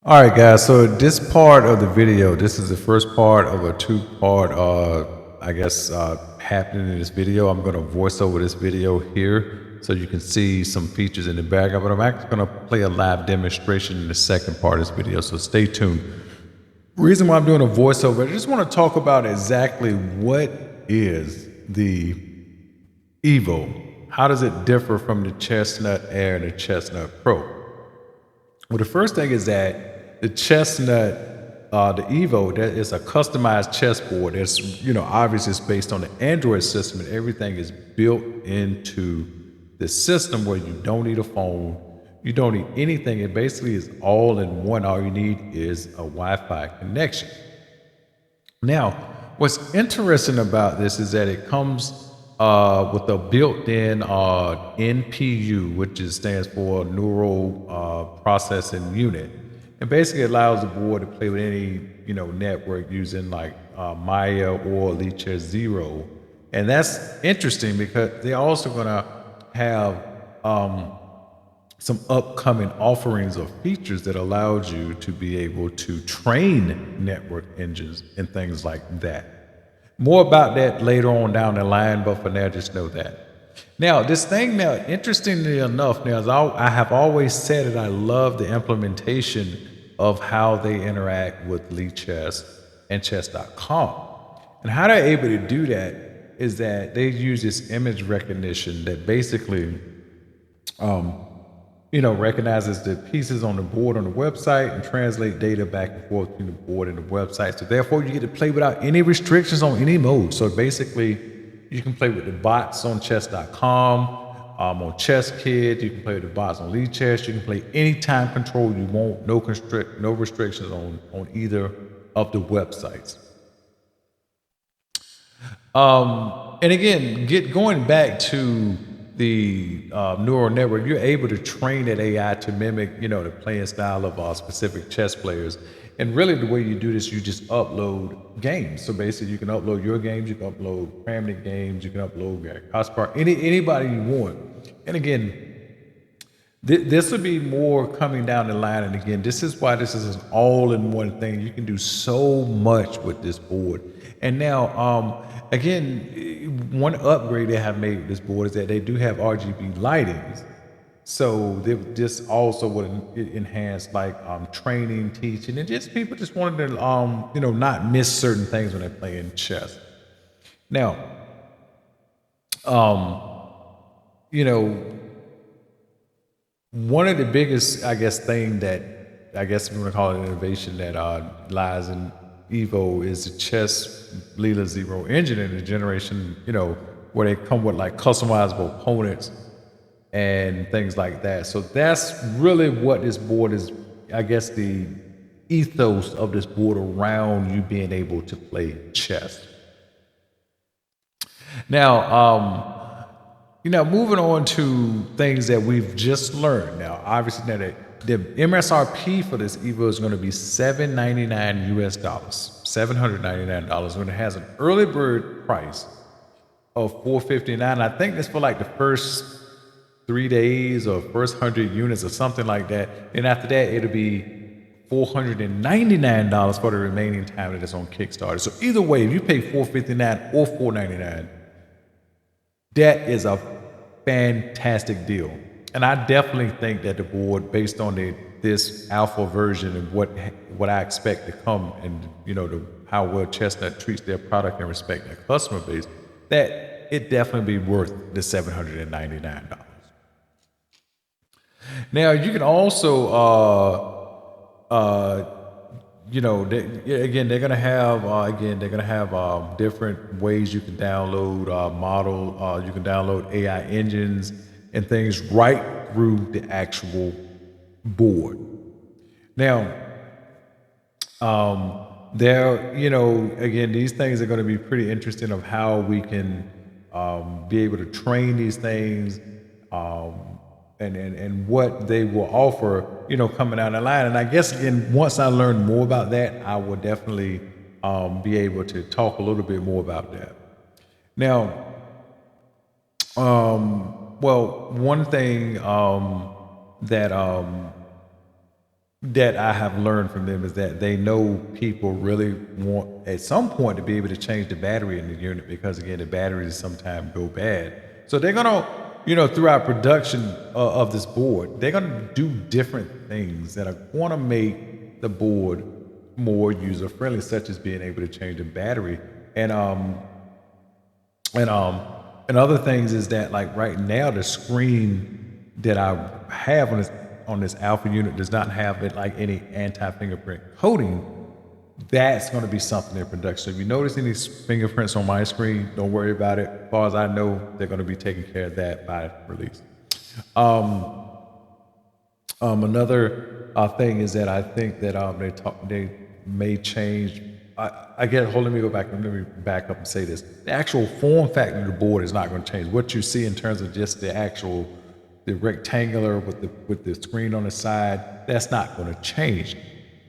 All right, guys. So this part of the video, this is the first part of a two-part, happening in this video. I'm going to voice over this video here so you can see some features in the background, but I'm actually going to play a live demonstration in the second part of this video. So stay tuned. Reason why I'm doing a voiceover, I just want to talk about exactly what is the EVO. How does it differ from the Chessnut Air and the Chessnut Pro? Well, the first thing is that the Chessnut, the EVO, that is a customized chessboard. It's, obviously it's based on the Android system, and everything is built into the system where you don't need a phone, you don't need anything. It basically is all in one. All you need is a Wi-Fi connection. Now, what's interesting about this is that it comes with a built-in NPU, which stands for Neural Processing Unit. It basically allows the board to play with any network using like Maya or Lichess 0. And that's interesting because they're also going to have some upcoming offerings of features that allows you to be able to train network engines and things like that. More about that later on down the line, but for now, just know that. Now, this thing now, interestingly enough, now I have always said that I love the implementation of how they interact with Lichess and chess.com. And how they're able to do that is that they use this image recognition that basically recognizes the pieces on the board on the website and translate data back and forth between the board and the website. So therefore, you get to play without any restrictions on any mode. So basically, you can play with the bots on chess.com, on ChessKid. You can play with the bots on Lichess. You can play any time control you want. No restrictions on either of the websites. And again, going back to the neural network, you're able to train that AI to mimic, the playing style of specific chess players. And really, the way you do this, you just upload games. So basically, you can upload your games, you can upload Kramnik games, you can upload Kaspar, anybody you want. And again, this will be more coming down the line. And again, this is why this is an all-in-one thing. You can do so much with this board. And now, again, one upgrade they have made with this board is that they do have RGB lightings. So this also would enhance like training, teaching, and just people just wanted to not miss certain things when they're playing chess. Now, one of the biggest, thing that we want to call it innovation that lies in EVO is the Chess Leela 0 engine in the generation, where they come with like customizable opponents and things like that. So that's really what this board is, the ethos of this board around you being able to play chess. Now, moving on to things that we've just learned. Now, obviously, now that the MSRP for this EVO is going to be $799 US, $799, when it has an early bird price of $459. I think that's for like the first 3 days or first 100 units or something like that. And after that, it'll be $499 for the remaining time that it's on Kickstarter. So either way, if you pay $459 or $499, that is a fantastic deal. And I definitely think that the board, based on this alpha version and what I expect to come, and how well Chestnut treats their product and respect their customer base, that it definitely be worth the $799. Now you can also, they're gonna have different ways you can download you can download AI engines and things right through the actual board. Now, these things are going to be pretty interesting of how we can be able to train these things and what they will offer, coming down the line. And I guess, again, once I learn more about that, I will definitely be able to talk a little bit more about that. Now, one thing that that I have learned from them is that they know people really want at some point to be able to change the battery in the unit, because again, the batteries sometimes go bad. So they're gonna, throughout production of this board, they're gonna do different things that are gonna make the board more user friendly, such as being able to change the battery. And and other things is that, like, right now the screen that I have on this alpha unit does not have it like any anti-fingerprint coating. That's going to be something in production. So if you notice any fingerprints on my screen, don't worry about it. As far as I know, they're going to be taking care of that by release. Another thing is that I think that they may change. I guess. Hold. Let me go back. Let me back up and say this: the actual form factor of the board is not going to change. What you see in terms of just the rectangular with the screen on the side, that's not going to change.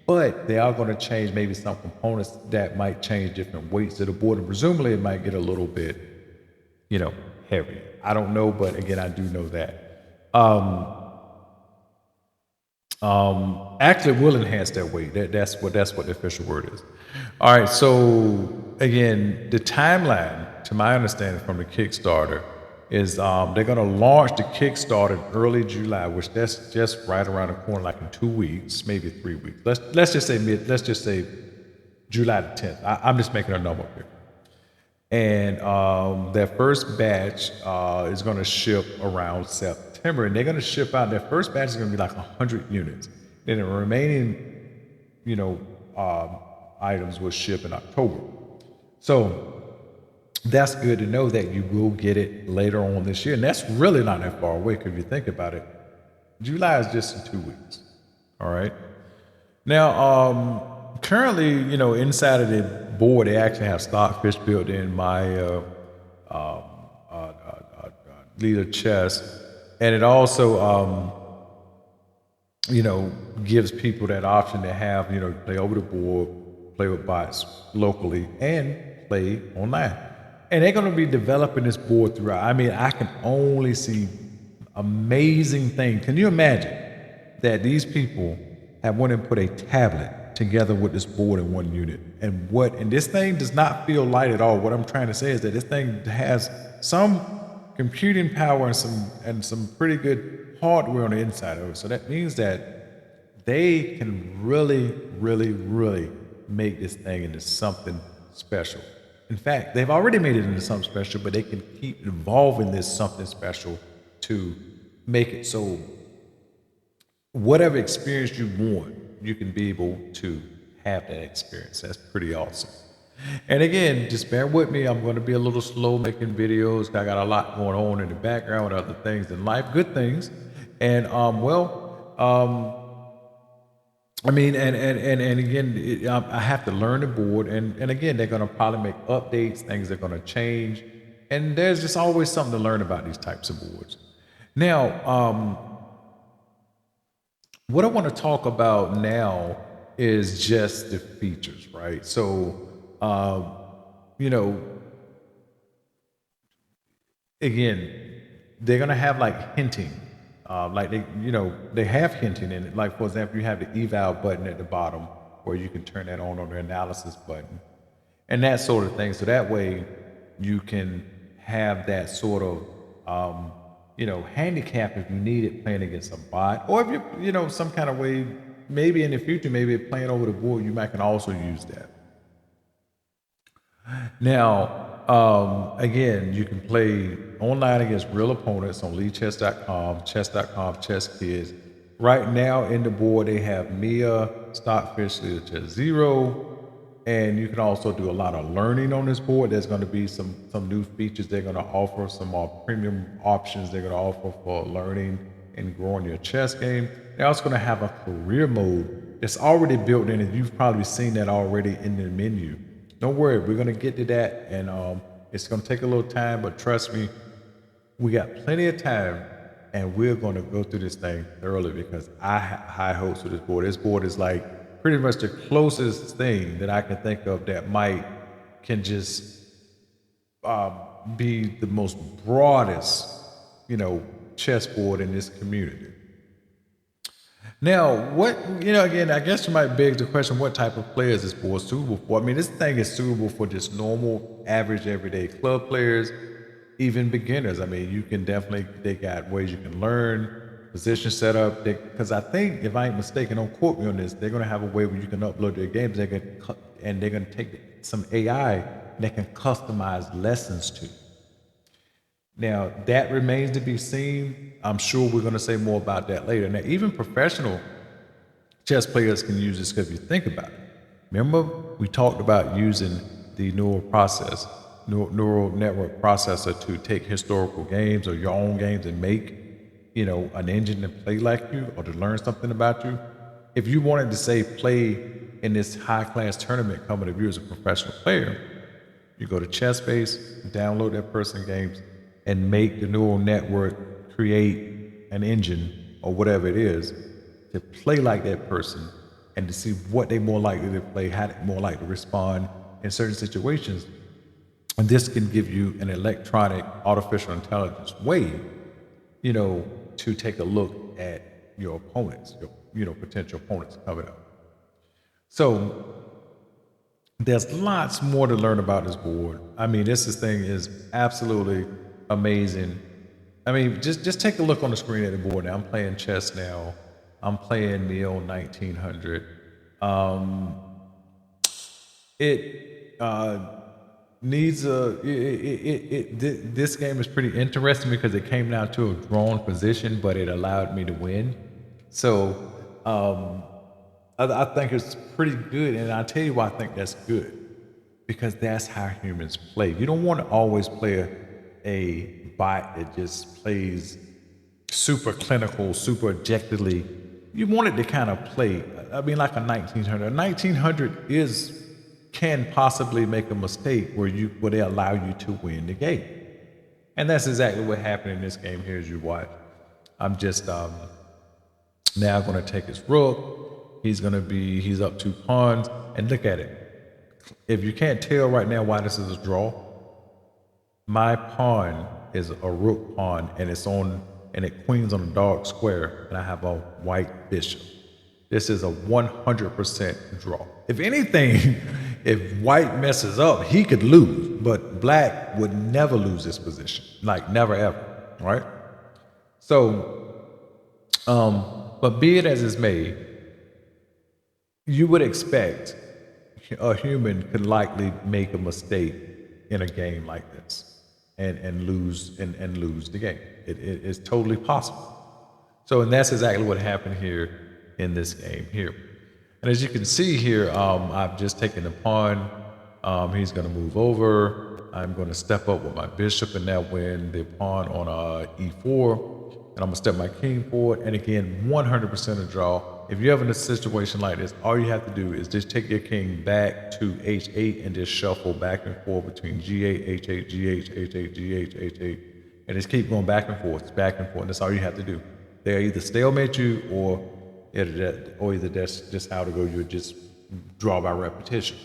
But they are going to change maybe some components that might change different weights of the board, and presumably it might get a little bit, heavier. I don't know, but again, I do know that. Actually, it will enhance that weight. That's what the official word is. All right. So again, the timeline, to my understanding from the Kickstarter, is they're going to launch the Kickstarter in early July, which that's just right around the corner, like in 2 weeks, maybe 3 weeks. Let's just say July the 10th. I'm just making a number up here. And their first batch is going to ship around September, and they're going to ship out. Their first batch is going to be like 100 units. Then the remaining, items will ship in October. So that's good to know that you will get it later on this year, and that's really not that far away. Because if you think about it, July is just in 2 weeks. All right. Now, currently, inside of the board, they actually have Stockfish built in. My leader chess, and it also gives people that option to have play over the board, play with bots locally, and play online. And they're going to be developing this board throughout. I mean, I can only see amazing things. Can you imagine that these people have went and put a tablet together with this board in one unit? And this thing does not feel light at all. What I'm trying to say is that this thing has some computing power and some pretty good hardware on the inside of it. So that means that they can really, really, really make this thing into something special. In fact, they've already made it into something special, but they can keep evolving this something special to make it so whatever experience you want, you can be able to have that experience. That's pretty awesome. And again, just bear with me. I'm going to be a little slow making videos. I got a lot going on in the background with other things in life, good things. And I mean, and again, I have to learn the board, and again, they're going to probably make updates. Things are going to change, and there's just always something to learn about these types of boards. Now, what I want to talk about now is just the features, right? So, again, they're going to have like hinting. Like they have hinting in it. Like, for example, you have the eval button at the bottom where you can turn that on the analysis button and that sort of thing. So that way you can have that sort of, handicap if you need it playing against a bot, or if you, some kind of way, maybe in the future, maybe playing over the board, you might can also use that. Now, again, you can play online against real opponents on Lichess.com, Chess.com, Chess Kids. Right now in the board, they have Mia, Stockfish, Chess Zero, and you can also do a lot of learning on this board. There's going to be some new features they're going to offer, some more premium options they're going to offer for learning and growing your chess game. They're also going to have a career mode that's already built in, and you've probably seen that already in the menu. Don't worry, we're going to get to that, and it's going to take a little time, but trust me, we got plenty of time, and we're going to go through this thing thoroughly because I have high hopes for this board. This board is like pretty much the closest thing that I can think of that can just be the most broadest, chessboard in this community. Now, what, again, I guess you might beg the question, what type of player is this board suitable for? I mean, this thing is suitable for just normal, average, everyday club players, even beginners. I mean, you can definitely, they got ways you can learn, position setup, because I think, if I ain't mistaken, don't quote me on this, they're going to have a way where you can upload your games, and they're going to take some AI that can customize lessons to. Now, that remains to be seen. I'm sure we're going to say more about that later. Now, even professional chess players can use this, because if you think about it, remember we talked about using the neural network processor to take historical games or your own games and make, an engine to play like you or to learn something about you. If you wanted to say play in this high-class tournament coming to you as a professional player, you go to ChessBase, download that person's games, and make the neural network create an engine or whatever it is to play like that person and to see what they're more likely to play, how they're more likely to respond in certain situations. And this can give you an electronic artificial intelligence way, to take a look at your opponents, your potential opponents coming up. So there's lots more to learn about this board. I mean, this thing is absolutely amazing. I mean, just take a look on the screen at the board now. I'm playing chess now. I'm playing the old 1900. This game is pretty interesting because it came down to a drawn position, but it allowed me to win. So I think it's pretty good, and I'll tell you why I think that's good. Because that's how humans play. You don't want to always play a bot that just plays super clinical, super objectively. You want it to kind of play, I mean, like a 1900. A 1900 can possibly make a mistake where they allow you to win the game. And that's exactly what happened in this game here as you watch. I'm just now going to take his rook. He's up 2 pawns, and look at it. If you can't tell right now why this is a draw, my pawn is a rook pawn, and it queens on a dark square, and I have a white bishop. This is a 100% draw. If anything, if white messes up, he could lose, but black would never lose this position, like never ever, right? So, but be it as it's made, you would expect a human could likely make a mistake in a game like this and lose the game. It is totally possible. So, and that's exactly what happened here in this game here. And as you can see here, I've just taken the pawn. He's going to move over. I'm going to step up with my bishop and now win the pawn on e4. And I'm going to step my king forward. And again, 100% a draw. If you're ever in a situation like this, all you have to do is just take your king back to h8 and just shuffle back and forth between g8, h8, g8, h8, g8, h8, and just keep going back and forth, back and forth. And that's all you have to do. They'll either stalemate you or either that's just how to go. You would just draw by repetition.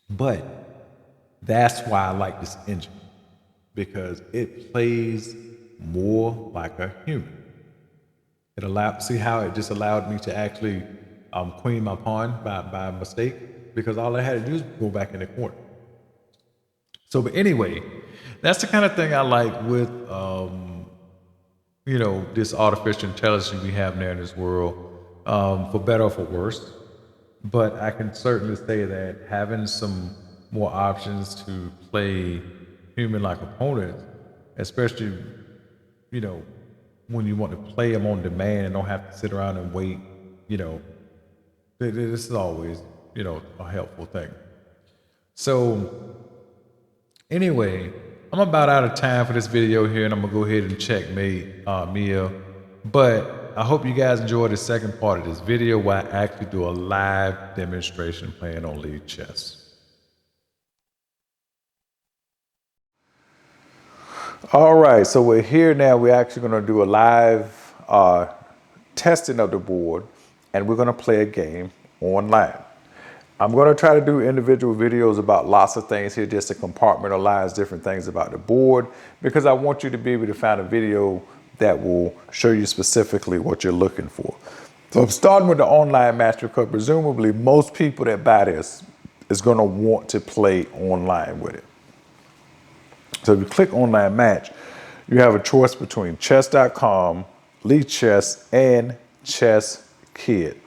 But that's why I like this engine, because it plays more like a human. See how it just allowed me to actually queen my pawn by mistake, because all I had to do is go back in the corner. So, but anyway, that's the kind of thing I like with, this artificial intelligence we have now in this world, for better or for worse. But I can certainly say that having some more options to play human-like opponents, especially, when you want to play them on demand and don't have to sit around and wait, this is always, a helpful thing. So anyway, I'm about out of time for this video here, and I'm gonna go ahead and checkmate Mia. But I hope you guys enjoyed the second part of this video where I actually do a live demonstration playing on Lichess. All right, so we're here now. We're actually going to do a live testing of the board, and we're going to play a game online. I'm going to try to do individual videos about lots of things here, just to compartmentalize different things about the board, because I want you to be able to find a video that will show you specifically what you're looking for. So I'm starting with the online match because presumably most people that buy this is going to want to play online with it. So if you click online match, you have a choice between chess.com, Lichess, and Chess Kit.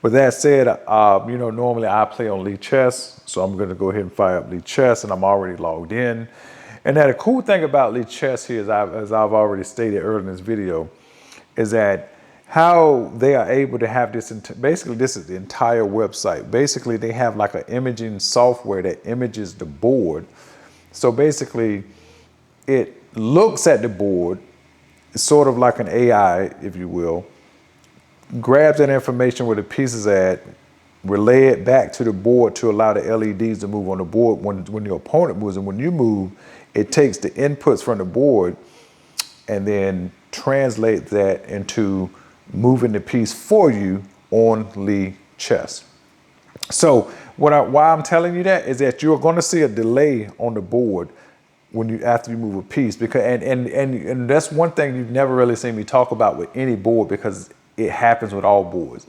With that said, you know, normally I play on Lichess, so I'm going to go ahead and fire up Lichess, and I'm already logged in. And now the cool thing about Lichess here, as I've already stated earlier in this video, is that how they are able to have this, basically this is the entire website. Basically they have like an imaging software that images the board. So basically it looks at the board, it's sort of like an AI, if you will, grabs that information where the pieces at, relay it back to the board to allow the LEDs to move on the board when your opponent moves. And when you move, it takes the inputs from the board and then translate that into moving the piece for you on Lichess. So why I'm telling you that is that you're going to see a delay on the board after you move a piece, because and that's one thing you've never really seen me talk about with any board, because it happens with all boards.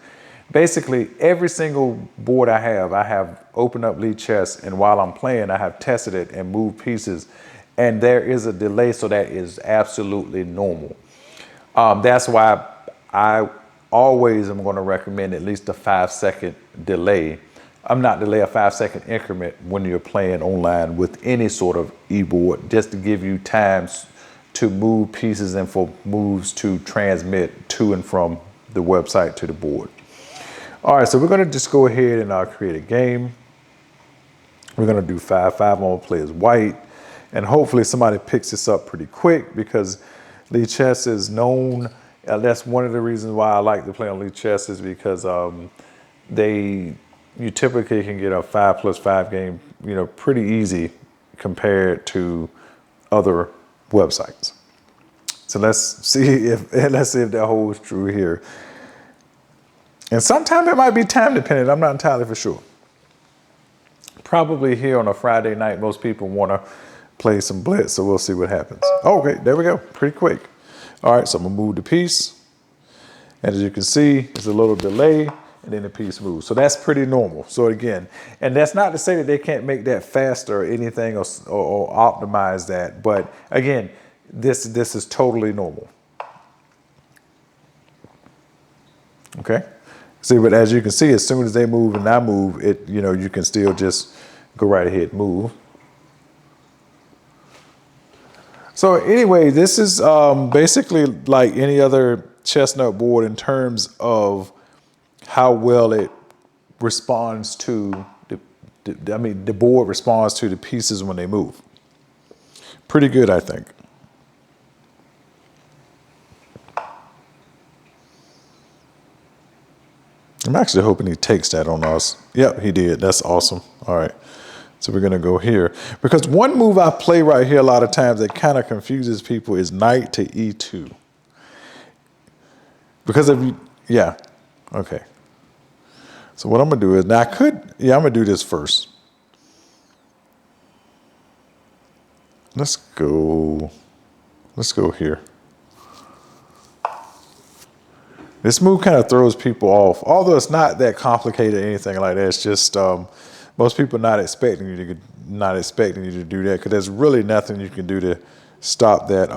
Basically, every single board I have opened up Lichess, and while I'm playing, I have tested it and moved pieces, and there is a delay, so that is absolutely normal. That's why I always am going to recommend at least a 5-second delay. I'm not delay, a 5-second increment when you're playing online with any sort of e-board, just to give you times to move pieces and for moves to transmit to and from the website to the board. All right, so we're going to just go ahead and create a game. We're going to do 5. 5 on play as white, and hopefully somebody picks this up pretty quick, because Lichess is known. That's one of the reasons why I like to play on Lichess, is because you typically can get a 5+5 game, you know, pretty easy compared to other websites. So let's see if that holds true here. And sometimes it might be time dependent. I'm not entirely for sure. Probably here on a Friday night, most people want to play some blitz, so we'll see what happens. Okay, there we go, pretty quick. All right, so I'm gonna move the piece. And as you can see, there's a little delay, and then the piece moves. So that's pretty normal. So again, and that's not to say that they can't make that faster or anything, or optimize that. But again, this is totally normal. Okay. See, but as you can see, as soon as they move and I move, you can still just go right ahead and move. So anyway, this is basically like any other Chessnut board in terms of how well it responds to the board responds to the pieces when they move. Pretty good, I think. I'm actually hoping he takes that on us. Yep, he did. That's awesome. All right. So we're going to go here. Because one move I play right here a lot of times that kind of confuses people is knight to e2. Because yeah. Okay. So what I'm going to do is, now I'm going to do this first. Let's go here. This move kind of throws people off, although it's not that complicated or anything like that. It's just most people not expecting you to do that, because there's really nothing you can do to stop that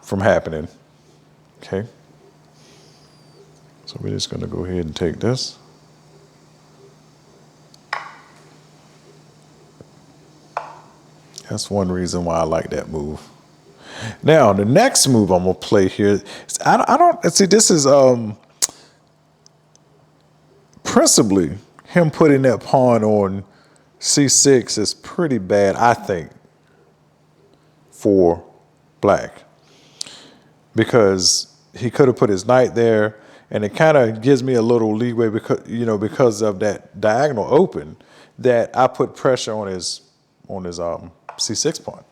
from happening. Okay. So we're just going to go ahead and take this. That's one reason why I like that move. Now, the next move I'm going to play here, I don't see, this is principally him putting that pawn on c6 is pretty bad, I think, for black. Because he could have put his knight there, and it kind of gives me a little leeway because of that diagonal open, that I put pressure on his c6 pawn.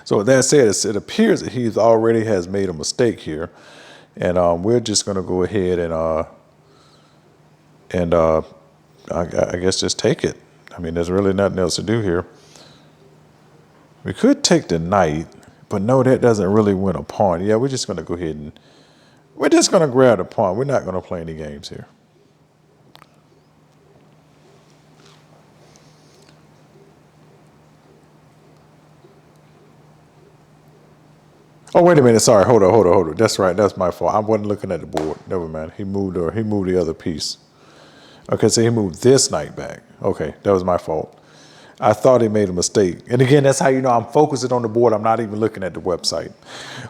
So with that said, it appears that he already has made a mistake here, and we're just going to go ahead and I guess just take it. I mean, there's really nothing else to do here. We could take the knight, but no, that doesn't really win a pawn. Yeah, we're just going to go ahead We're just going to grab the pawn. We're not going to play any games here. Oh, wait a minute. Sorry. Hold on. That's right. That's my fault. I wasn't looking at the board. Never mind. He moved the other piece. Okay, so he moved this knight back. Okay, that was my fault. I thought he made a mistake. And again, that's how you know I'm focusing on the board. I'm not even looking at the website.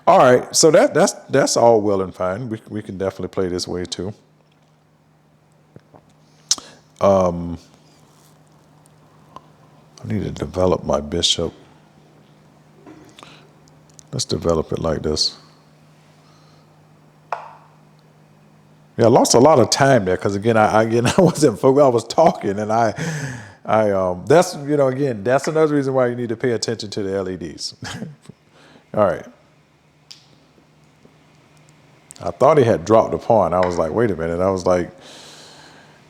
All right, so that's all well and fine. We can definitely play this way too. I need to develop my bishop. Let's develop it like this. Yeah, I lost a lot of time there because again, I wasn't focused. I was talking, and that's again, that's another reason why you need to pay attention to the LEDs. All right. I thought he had dropped the pawn. I was like, wait a minute. I was like,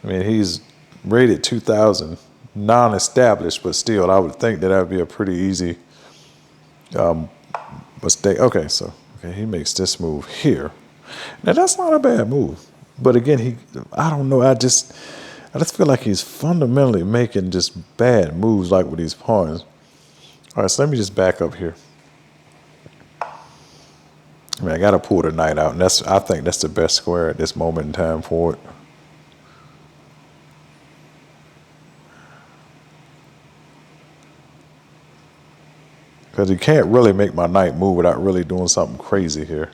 I mean, he's rated 2,000, non-established, but still, I would think that would be a pretty easy mistake. Okay, so he makes this move here. Now that's not a bad move, but again, I don't know. I just feel like he's fundamentally making just bad moves, like with these pawns. All right, so let me just back up here. I mean, I got to pull the knight out, and I think that's the best square at this moment in time for it. Because he can't really make my knight move without really doing something crazy here.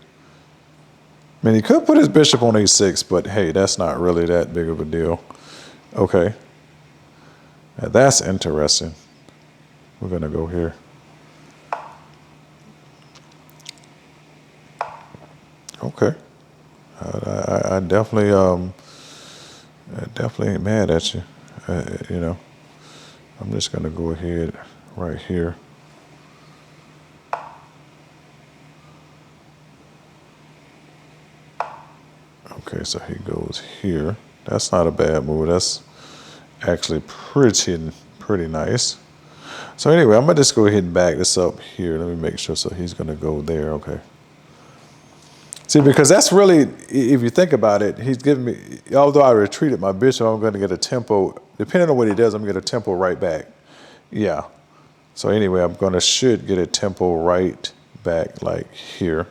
I mean, he could put his bishop on a6, but hey, that's not really that big of a deal. Okay. Now that's interesting. We're going to go here. Okay. I definitely ain't mad at you. I'm just going to go ahead right here. Okay, so he goes here. That's not a bad move. That's actually pretty nice. So anyway, I'm gonna just go ahead and back this up here. Let me make sure. So he's gonna go there. Okay. See, because that's really, if you think about it, he's giving me. Although I retreated my bishop, I'm going to get a tempo. Depending on what he does, I'm gonna get a tempo right back. Yeah. So anyway, should get a tempo right back like here.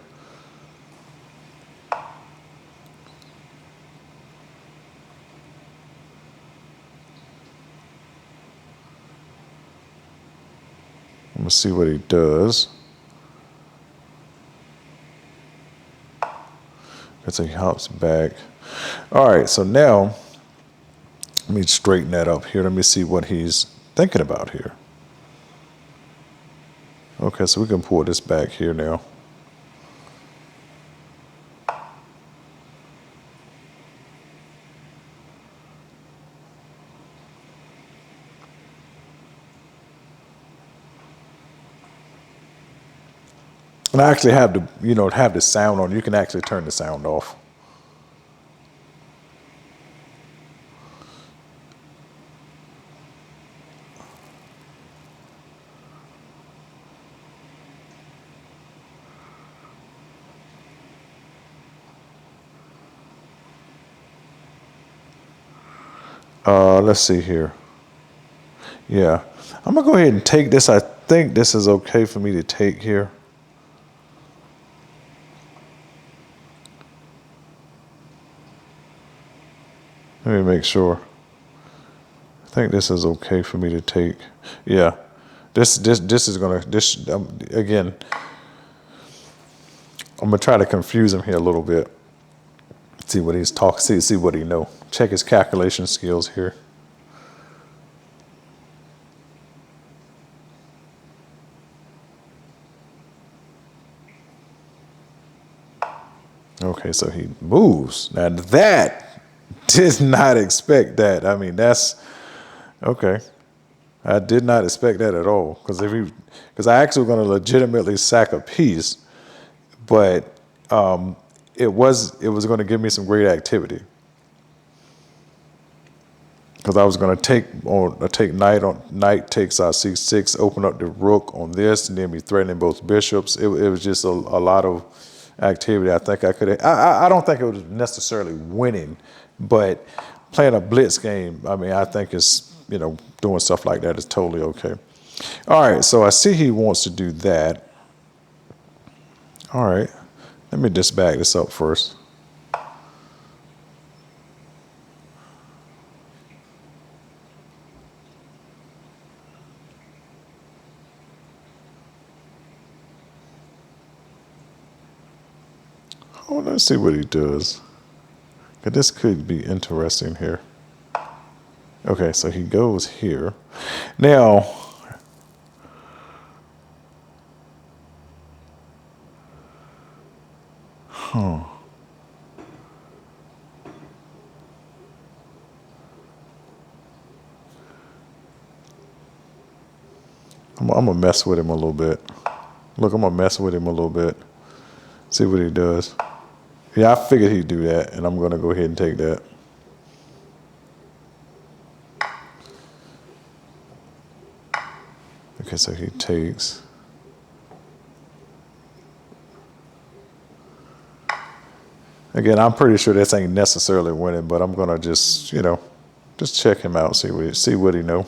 I'm gonna see what he does. So he hops back. All right, so now let me straighten that up here. Let me see what he's thinking about here. Okay, so we can pull this back here now. And I actually have the sound on. You can actually turn the sound off. Let's see here. Yeah, I'm gonna go ahead and take this. I think this is okay for me to take here. Let me make sure. I think this is okay for me to take. Yeah, this is gonna again. I'm gonna try to confuse him here a little bit. See what he's talking. See what he know. Check his calculation skills here. Okay, so he moves. Now that. Did not expect that. I mean, that's okay. I did not expect that at all. Because I actually was going to legitimately sack a piece, but it was going to give me some great activity. Because I was going to take knight takes c6, open up the rook on this, and then be threatening both bishops. It was just a lot of activity. I think I could. I don't think it was necessarily winning, but playing a blitz game. I mean, I think it's, you know, doing stuff like that is totally okay. All right, so I see he wants to do that. All right, let me just back this up first. Oh, let's see what he does. 'Cause this could be interesting here. Okay, so he goes here. Now, I'm gonna mess with him a little bit. Look, I'm gonna mess with him a little bit. See what he does. Yeah, I figured he'd do that, and I'm gonna go ahead and take that. Okay, so he takes. Again, I'm pretty sure this ain't necessarily winning, but I'm gonna just, you know, just check him out, see what he know.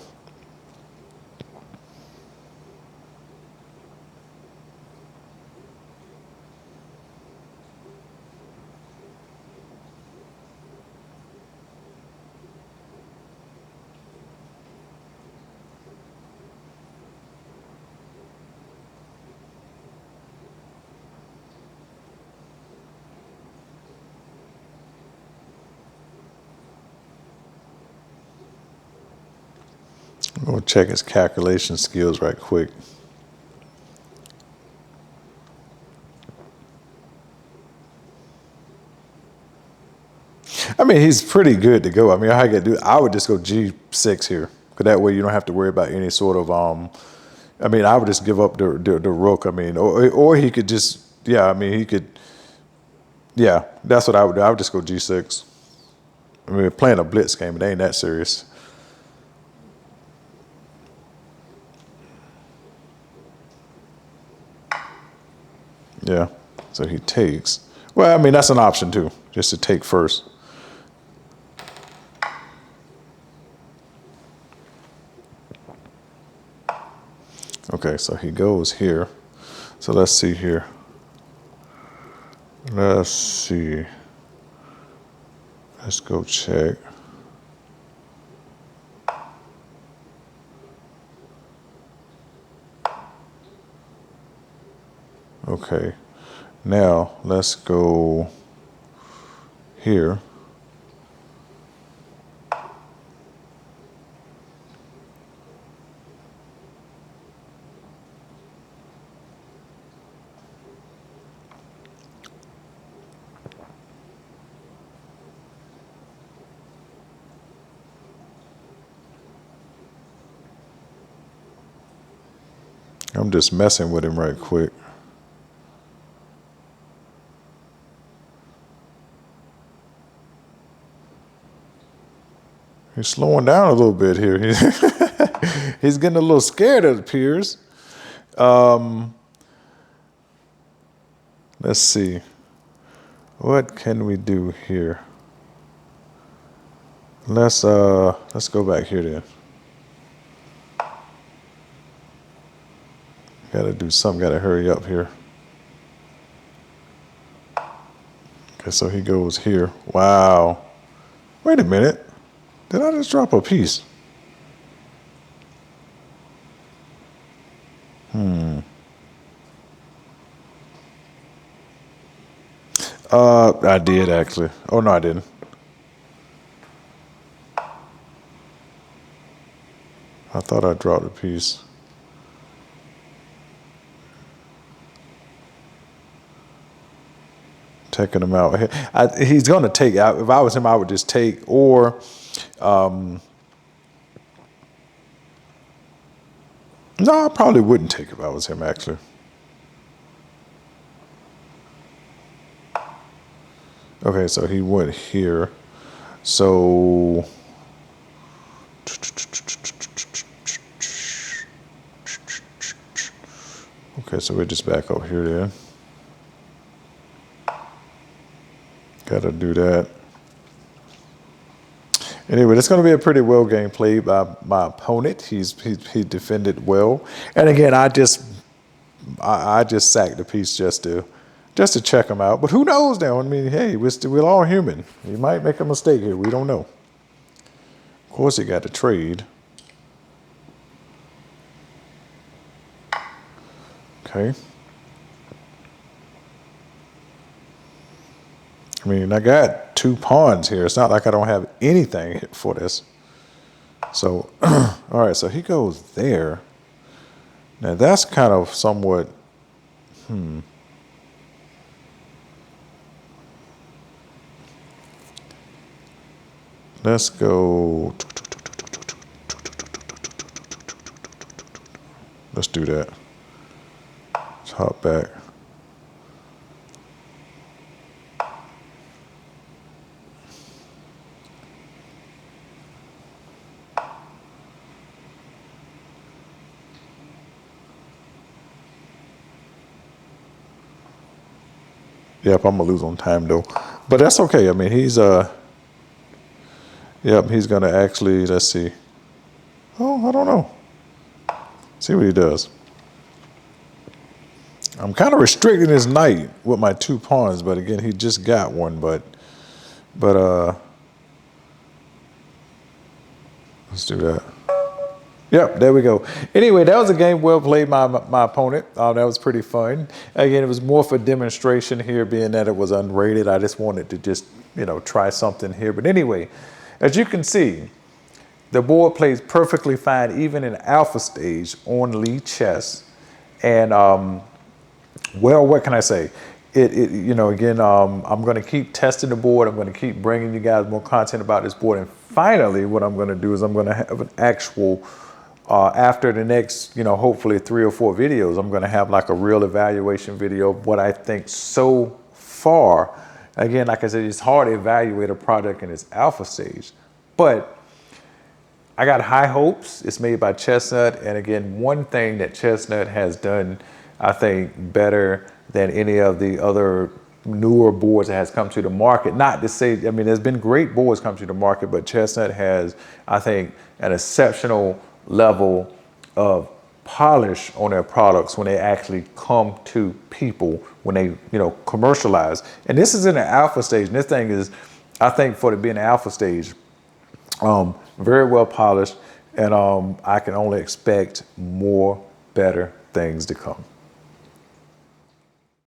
I'm gonna check his calculation skills right quick. I mean, he's pretty good to go. I mean, I would just go G6 here, because that way you don't have to worry about any sort of I mean, I would just give up the rook. I mean, or he could just, yeah. I mean, he could, yeah. That's what I would do. I would just go G6. I mean, playing a blitz game, it ain't that serious. Yeah. So he takes. Well, I mean, that's an option too, just to take first. Okay, so he goes here. So let's see here. Let's see. Let's go check. Okay, now let's go here. I'm just messing with him right quick. He's slowing down a little bit here. He's getting a little scared, it appears. Let's see. What can we do here? Let's go back here then. Gotta do something, gotta hurry up here. Okay, so he goes here. Wow. Wait a minute. Did I just drop a piece? I did actually. Oh no, I didn't. I thought I dropped a piece. Taking him out. He's going to take out. If I was him, I would just take. Or, no, I probably wouldn't take if I was him, actually. Okay, so he went here. So, okay, so we're just back up here then. Got to do that. Anyway, it's going to be a pretty well game played by my opponent. He defended well, and again, I just sacked the piece just to check him out. But who knows now? I mean, hey, we're all human. He might make a mistake here. We don't know. Of course, he got to trade. Okay. I mean, I got 2 pawns here. It's not like I don't have anything for this. So, all right, so he goes there. Now, that's kind of somewhat, Let's go. Let's do that. Let's hop back. Yep, I'm gonna lose on time though, but that's okay. I mean, he's yep, he's gonna actually. Let's see. Oh, I don't know. See what he does. I'm kind of restricting his knight with my 2 pawns, but again, he just got one. But let's do that. Yep, there we go. Anyway, that was a game well played by my opponent. That was pretty fun. Again, it was more for demonstration here, being that it was unrated. I just wanted to just, try something here. But anyway, as you can see, the board plays perfectly fine, even in alpha stage on Lichess. And, well, what can I say? Again, I'm going to keep testing the board. I'm going to keep bringing you guys more content about this board. And finally, what I'm going to do is I'm going to have an actual... after the next, hopefully 3 or 4 videos, I'm going to have like a real evaluation video of what I think so far. Again, like I said, it's hard to evaluate a product in its alpha stage, but I got high hopes. It's made by Chessnut. And again, one thing that Chessnut has done, I think, better than any of the other newer boards that has come to the market. Not to say, I mean, there's been great boards come to the market, but Chessnut has, I think, an exceptional level of polish on their products when they actually come to people, when they commercialize. And this is in the alpha stage, and this thing is, I think, for it to be in the alpha stage, very well polished, and I can only expect more better things to come.